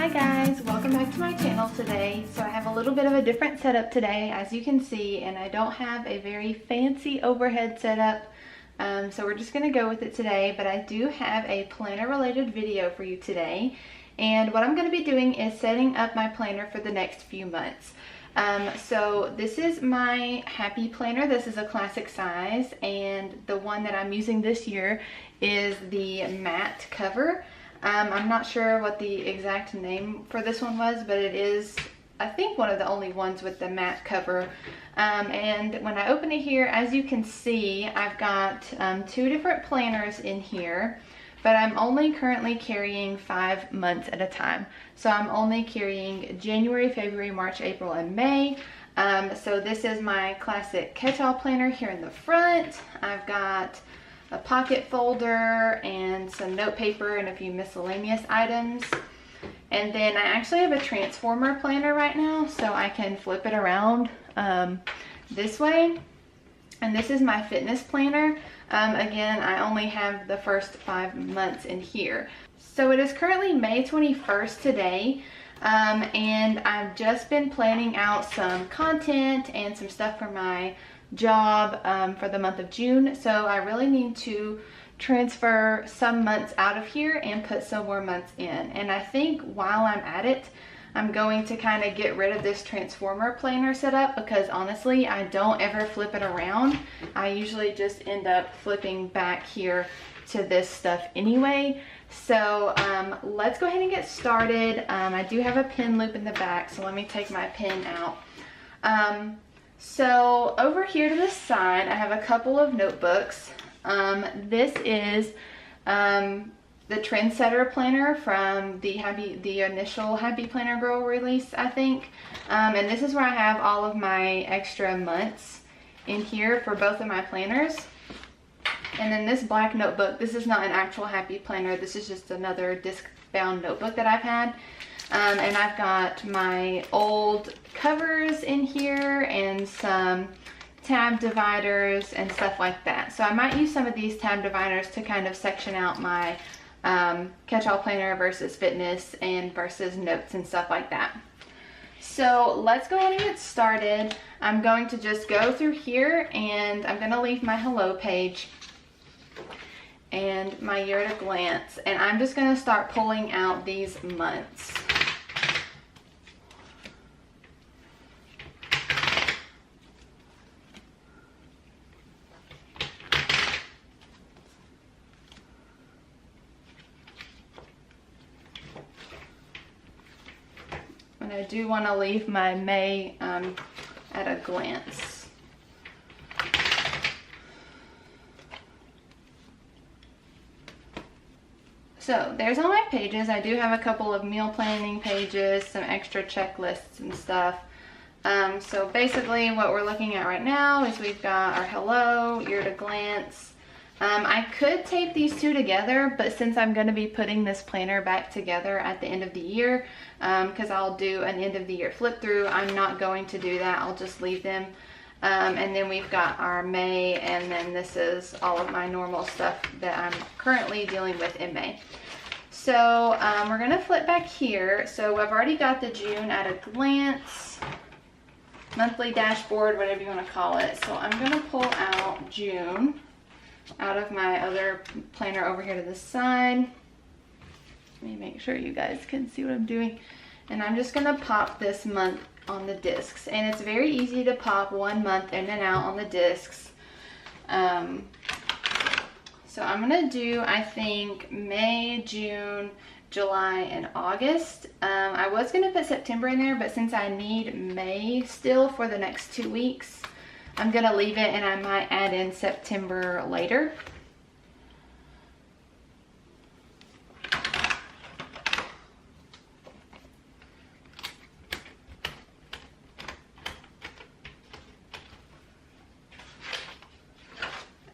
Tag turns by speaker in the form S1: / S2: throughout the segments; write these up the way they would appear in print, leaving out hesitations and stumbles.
S1: Hi guys, welcome back to my channel today. So I have a little bit of a different setup today, as you can see, and I don't have a very fancy overhead setup. So we're just gonna go with it today, but I do have a planner related video for you today. And what I'm gonna be doing is setting up my planner for the next few months. So this is my Happy Planner. This is a classic size, and the one that I'm using this year is the matte cover. I'm not sure what the exact name for this one was, but it is, I think, one of the only ones with the matte cover. And when I open it here, as you can see, I've got two different planners in here, but I'm only currently carrying 5 months at a time. So I'm only carrying January, February, March, April, and May. So this is my classic catch-all planner here in the front. I've got a pocket folder and some note paper and a few miscellaneous items. And then I actually have a transformer planner right now, so I can flip it around this way. And this is my fitness planner. Again, I only have the first 5 months in here. So it is currently May 21st today. And I've just been planning out some content and some stuff for my job for the month of June. So I really need to transfer some months out of here and put some more months in. And I think while I'm at it, I'm going to kind of get rid of this transformer planner setup, because honestly, I don't ever flip it around. I usually just end up flipping back here to this stuff anyway. So let's go ahead and get started. I do have a pin loop in the back, so let me take my pin out. So over here to the side, I have a couple of notebooks. This is the Trendsetter planner from the initial Happy Planner Girl release, I think. And this is where I have all of my extra months in here for both of my planners. And then this black notebook, this is not an actual Happy Planner. This is just another disc-bound notebook that I've had. And I've got my old covers in here and some tab dividers and stuff like that. So I might use some of these tab dividers to kind of section out my catch-all planner versus fitness and versus notes and stuff like that. So let's go ahead and get started. I'm going to just go through here, and I'm going to leave my hello page and my year at a glance, and I'm just going to start pulling out these months. And I do want to leave my May at a glance. So there's all my pages. I do have a couple of meal planning pages, some extra checklists and stuff. So basically what we're looking at right now is we've got our hello, year at a glance. I could tape these two together, but since I'm going to be putting this planner back together at the end of the year, because I'll do an end of the year flip through, I'm not going to do that. I'll just leave them. And then we've got our May, and then this is all of my normal stuff that I'm currently dealing with in May. So we're going to flip back here. So I've already got the June at a glance, monthly dashboard, whatever you want to call it. So I'm going to pull out June out of my other planner over here to the side. Let me make sure you guys can see what I'm doing. And I'm just gonna pop this month on the discs. And it's very easy to pop 1 month in and out on the discs. So I'm gonna do, I think, May, June, July, and August. I was gonna put September in there, but since I need May still for the next 2 weeks, I'm gonna leave it, and I might add in September later.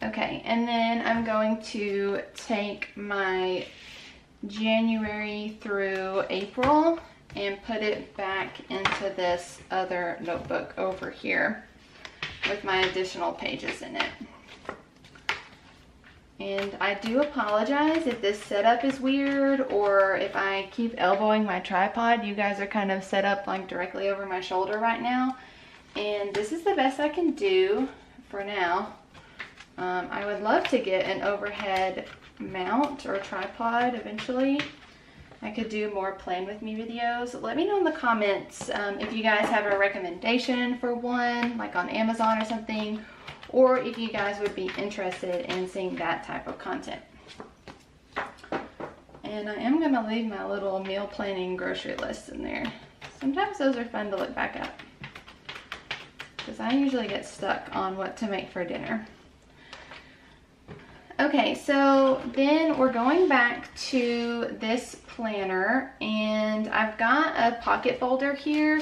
S1: Okay, and then I'm going to take my January through April and put it back into this other notebook over here with my additional pages in it. And I do apologize if this setup is weird or if I keep elbowing my tripod. You guys are kind of set up like directly over my shoulder right now. And this is the best I can do for now. I would love to get an overhead mount or tripod eventually. I could do more plan with me videos. Let me know in the comments if you guys have a recommendation for one, like on Amazon or something, or if you guys would be interested in seeing that type of content. And I am gonna leave my little meal planning grocery list in there. Sometimes those are fun to look back at, because I usually get stuck on what to make for dinner. Okay, so then we're going back to this planner, and I've got a pocket folder here,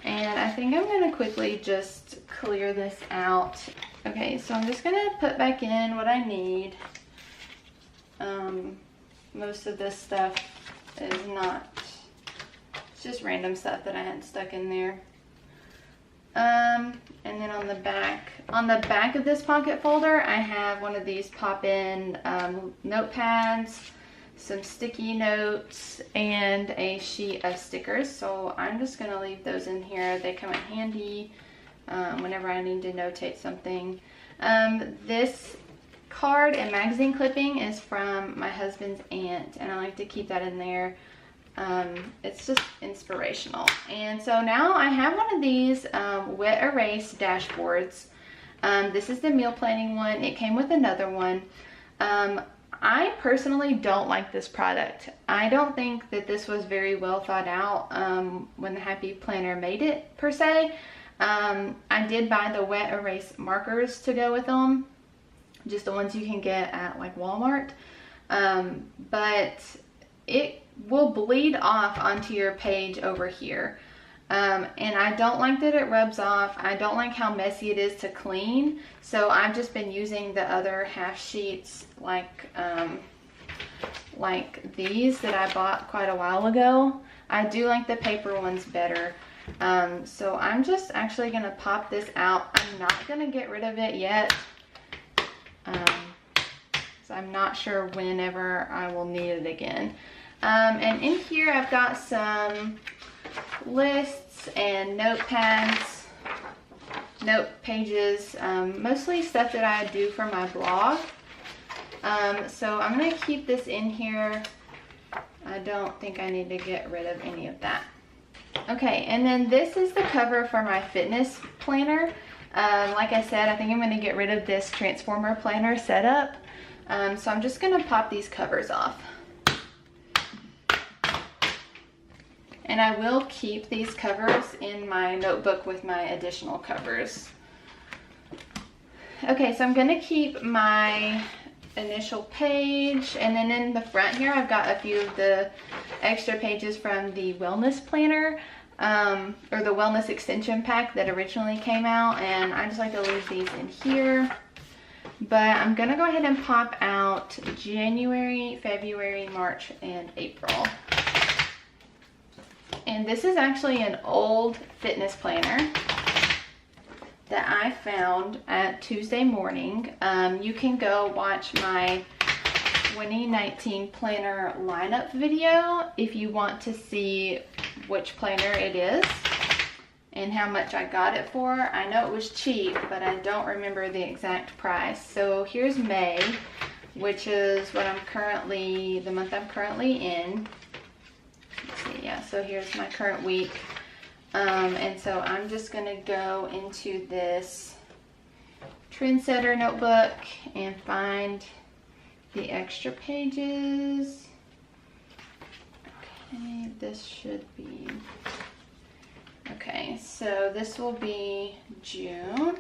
S1: and I think I'm gonna quickly just clear this out. Okay, so I'm just gonna put back in what I need. Most of this stuff is not, it's just random stuff that I had stuck in there. And then on the back of this pocket folder, I have one of these pop-in notepads, some sticky notes, and a sheet of stickers. So I'm just gonna leave those in here. They come in handy whenever I need to notate something. This card and magazine clipping is from my husband's aunt, and I like to keep that in there. It's just inspirational. And so now I have one of these wet erase dashboards. This is the meal planning one. It came with another one. I personally don't like this product. I don't think that this was very well thought out when the Happy Planner made it, per se. I did buy the wet erase markers to go with them, just the ones you can get at like Walmart, but it will bleed off onto your page over here, and I don't like that it rubs off. I don't like how messy it is to clean, so I've just been using the other half sheets like these that I bought quite a while ago. I do like the paper ones better. So I'm just actually gonna pop this out. I'm not gonna get rid of it yet, so I'm not sure whenever I will need it again. And in here I've got some lists and notepads, note pages, mostly stuff that I do for my blog. So I'm gonna keep this in here. I don't think I need to get rid of any of that. Okay, and then this is the cover for my fitness planner. Like I said, I think I'm gonna get rid of this transformer planner setup. So I'm just gonna pop these covers off. And I will keep these covers in my notebook with my additional covers. Okay, so I'm gonna keep my initial page, and then in the front here I've got a few of the extra pages from the wellness planner, or the wellness extension pack that originally came out, and I just like to leave these in here. But I'm gonna go ahead and pop out January, February, March, and April. And this is actually an old fitness planner that I found at Tuesday Morning. You can go watch my 2019 planner lineup video if you want to see which planner it is and how much I got it for. I know it was cheap, but I don't remember the exact price. So here's May, which is what I'm currently, the month I'm currently in. Let's see, yeah, so here's my current week. And so I'm just gonna go into this Trendsetter notebook and find the extra pages. Okay, this should be, okay, so this will be June.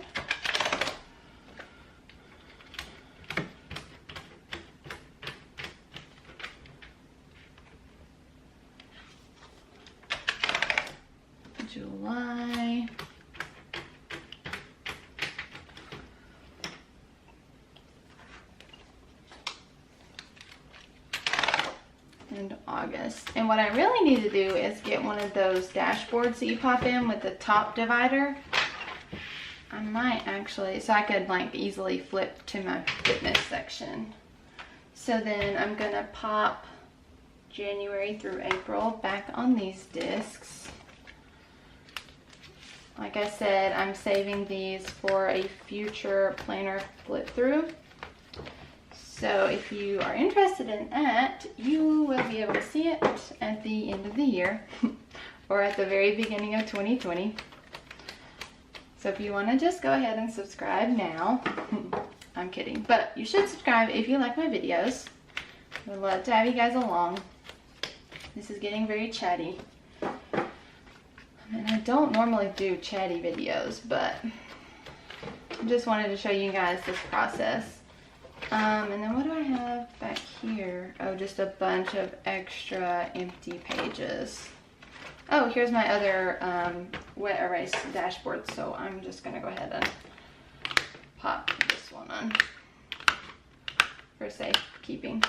S1: July, and August. And what I really need to do is get one of those dashboards that you pop in with the top divider. I might actually, so I could like easily flip to my fitness section. So then I'm gonna pop January through April back on these discs. Like I said, I'm saving these for a future planner flip through. So if you are interested in that, you will be able to see it at the end of the year or at the very beginning of 2020. So if you want to just go ahead and subscribe now, I'm kidding, but you should subscribe if you like my videos. I would love to have you guys along. This is getting very chatty. And I don't normally do chatty videos, but I just wanted to show you guys this process. And then what do I have back here? Oh, just a bunch of extra empty pages. Oh, here's my other wet erase dashboard, so I'm just gonna go ahead and pop this one on for safekeeping.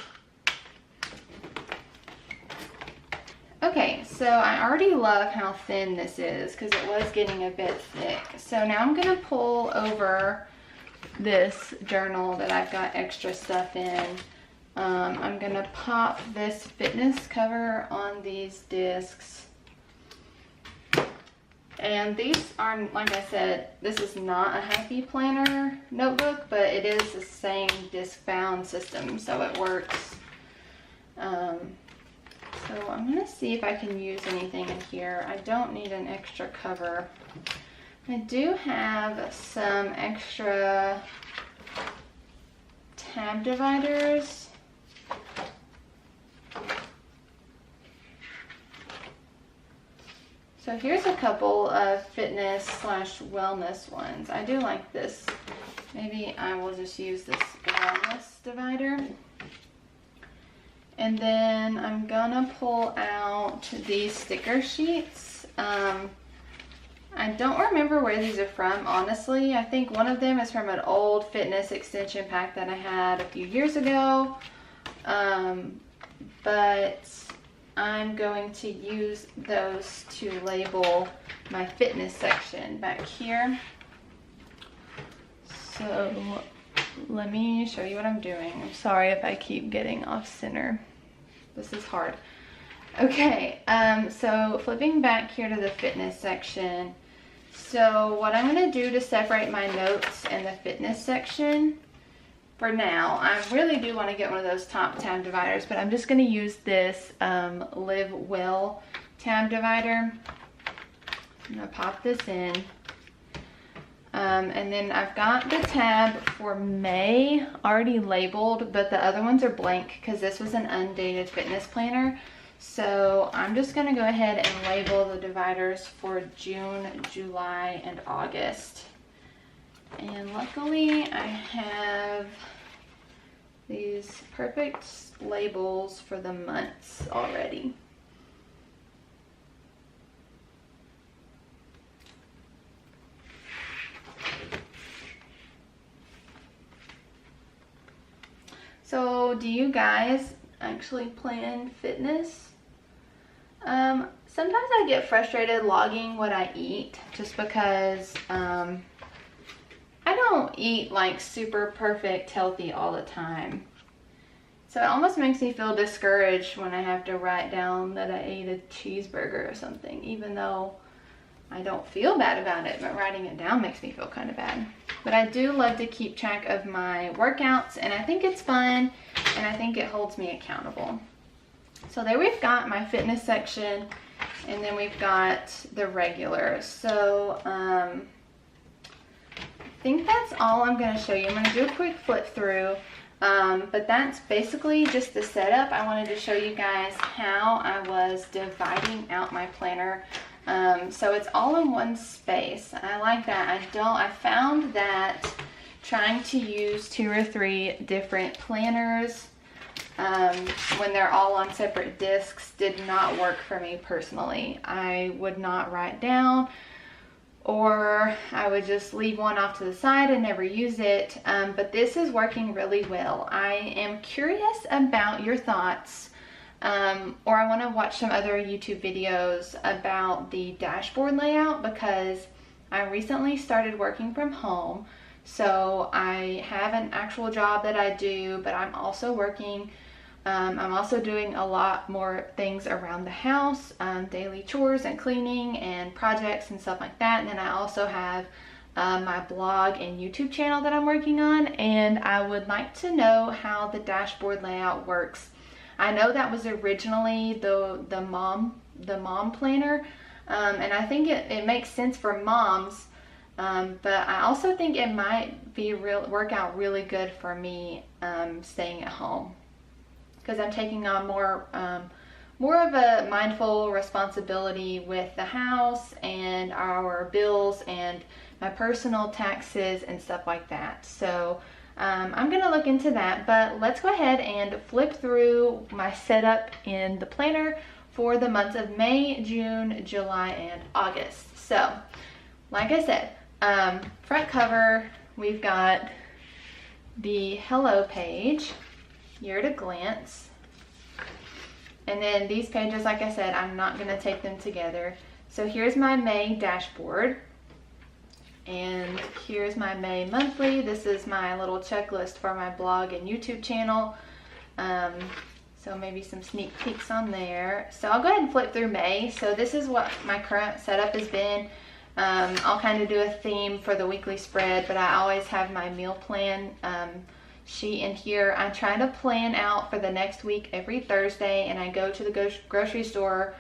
S1: Okay, so I already love how thin this is because it was getting a bit thick. So now I'm gonna pull over this journal that I've got extra stuff in. I'm gonna pop this fitness cover on these discs. And these are, like I said, this is not a Happy Planner notebook, but it is the same disc bound system, so it works. So I'm gonna see if I can use anything in here. I don't need an extra cover. I do have some extra tab dividers. So here's a couple of fitness / wellness ones. I do like this. Maybe I will just use this wellness divider. And then I'm gonna pull out these sticker sheets. I don't remember where these are from, honestly. I think one of them is from an old fitness extension pack that I had a few years ago. But I'm going to use those to label my fitness section back here. So let me show you what I'm doing. I'm sorry if I keep getting off center. This is hard. Okay, so flipping back here to the fitness section. So what I'm going to do to separate my notes and the fitness section, for now, I really do want to get one of those top tab dividers, but I'm just going to use this Live Well tab divider. I'm going to pop this in. And then I've got the tab for May already labeled, but the other ones are blank because this was an undated fitness planner. So I'm just going to go ahead and label the dividers for June, July, and August. And luckily I have these perfect labels for the months already. So do you guys actually plan fitness? Sometimes I get frustrated logging what I eat just because I don't eat like super perfect healthy all the time. So it almost makes me feel discouraged when I have to write down that I ate a cheeseburger or something, even though I don't feel bad about it, but writing it down makes me feel kind of bad. But I do love to keep track of my workouts, and I think it's fun, and I think it holds me accountable. So there we've got my fitness section, and then we've got the regular. So I think that's all I'm going to show you. I'm going to do a quick flip through, but that's basically just the setup. I wanted to show you guys how I was dividing out my planner. So it's all in one space. I like that. I found that trying to use 2 or 3 different planners when they're all on separate discs did not work for me personally. I would not write down, or I would just leave one off to the side and never use it. But this is working really well. I am curious about your thoughts, or I want to watch some other YouTube videos about the dashboard layout, because I recently started working from home. So I have an actual job that I do, but I'm also working. I'm also doing a lot more things around the house, daily chores and cleaning and projects and stuff like that. And then I also have my blog and YouTube channel that I'm working on, and I would like to know how the dashboard layout works. I know that was originally the mom planner, and I think it makes sense for moms, but I also think it might work out really good for me staying at home, because I'm taking on more of a mindful responsibility with the house and our bills and my personal taxes and stuff like that. So I'm gonna look into that, but let's go ahead and flip through my setup in the planner for the months of May, June, July, and August. So like I said, front cover, we've got the hello page, year at a glance. And then these pages, like I said, I'm not going to take them together. So here's my May dashboard. And here's my May monthly. This is my little checklist for my blog and YouTube channel. So maybe some sneak peeks on there. So I'll go ahead and flip through May. So this is what my current setup has been. I'll kind of do a theme for the weekly spread, but I always have my meal plan sheet in here. I try to plan out for the next week every Thursday, and I go to the grocery store.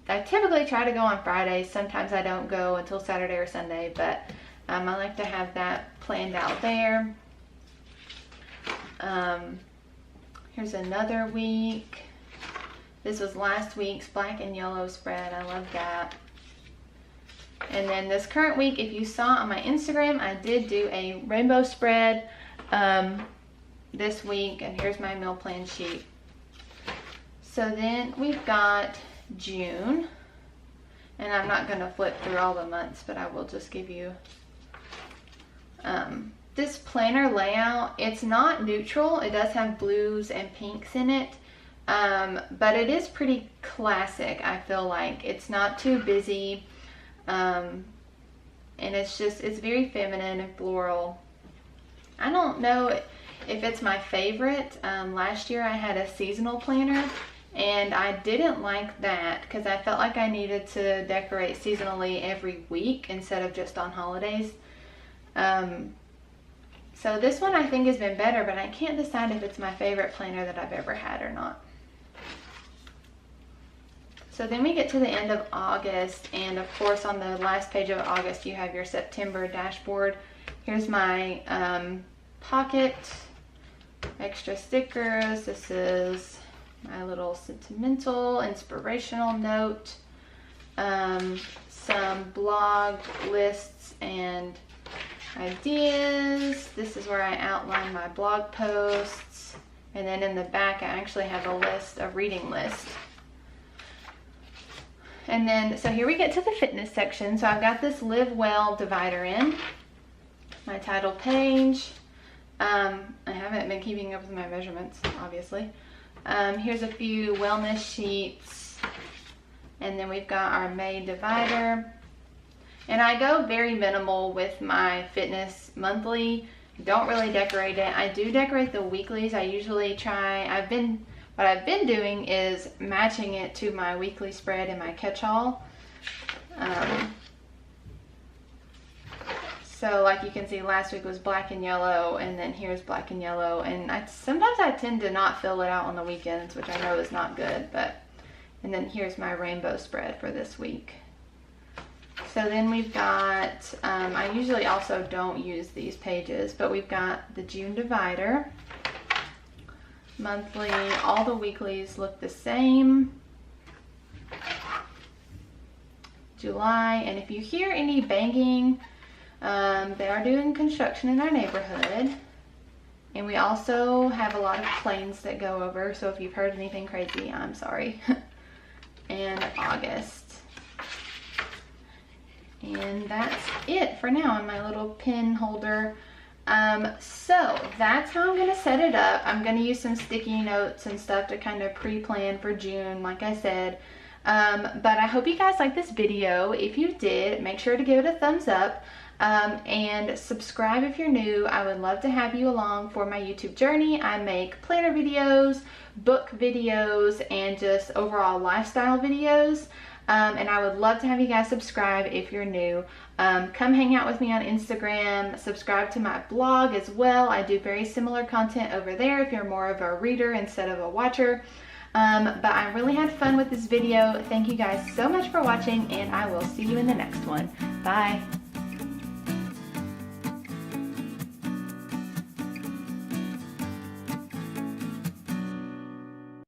S1: I typically try to go on Fridays. Sometimes I don't go until Saturday or Sunday, but I like to have that planned out there. Here's another week. This was last week's black and yellow spread. I love that. And then this current week, if you saw on my Instagram, I did do a rainbow spread this week, and here's my meal plan sheet. So then we've got June, and I'm not going to flip through all the months, but I will just give you this planner layout. It's not neutral. It does have blues and pinks in it, but it is pretty classic. I feel like it's not too busy, and it's very feminine and floral. I don't know if it's my favorite. Last year I had a seasonal planner, and I didn't like that because I felt like I needed to decorate seasonally every week instead of just on holidays. So this one I think has been better, but I can't decide if it's my favorite planner that I've ever had or not. So then we get to the end of August, and of course on the last page of August you have your September dashboard. Here's my pocket, extra stickers. This is my little sentimental, inspirational note. Some blog lists and ideas. This is where I outline my blog posts. And then in the back I actually have a reading list. And then, so here we get to the fitness section. So I've got this Live Well divider in. My title page. I haven't been keeping up with my measurements, obviously. Here's a few wellness sheets. And then we've got our May divider. And I go very minimal with my fitness monthly. Don't really decorate it. I do decorate the weeklies. I usually try, what I've been doing is matching it to my weekly spread in my catch-all. So like you can see, last week was black and yellow, and then here's black and yellow. And sometimes I tend to not fill it out on the weekends, which I know is not good. And then here's my rainbow spread for this week. So then we've got, I usually also don't use these pages, but we've got the June divider. Monthly, all the weeklies look the same. July, and if you hear any banging, they are doing construction in our neighborhood. And we also have a lot of planes that go over, so if you've heard anything crazy, I'm sorry. And August. And that's it for now on my little pin holder. So that's how I'm going to set it up. I'm going to use some sticky notes and stuff to kind of pre-plan for June, like I said. But I hope you guys liked this video. If you did, make sure to give it a thumbs up. And subscribe if you're new. I would love to have you along for my YouTube journey. I make planner videos, book videos, and just overall lifestyle videos. And I would love to have you guys subscribe if you're new. Come hang out with me on Instagram. Subscribe to my blog as well. I do very similar content over there if you're more of a reader instead of a watcher. But I really had fun with this video. Thank you guys so much for watching, and I will see you in the next one. Bye.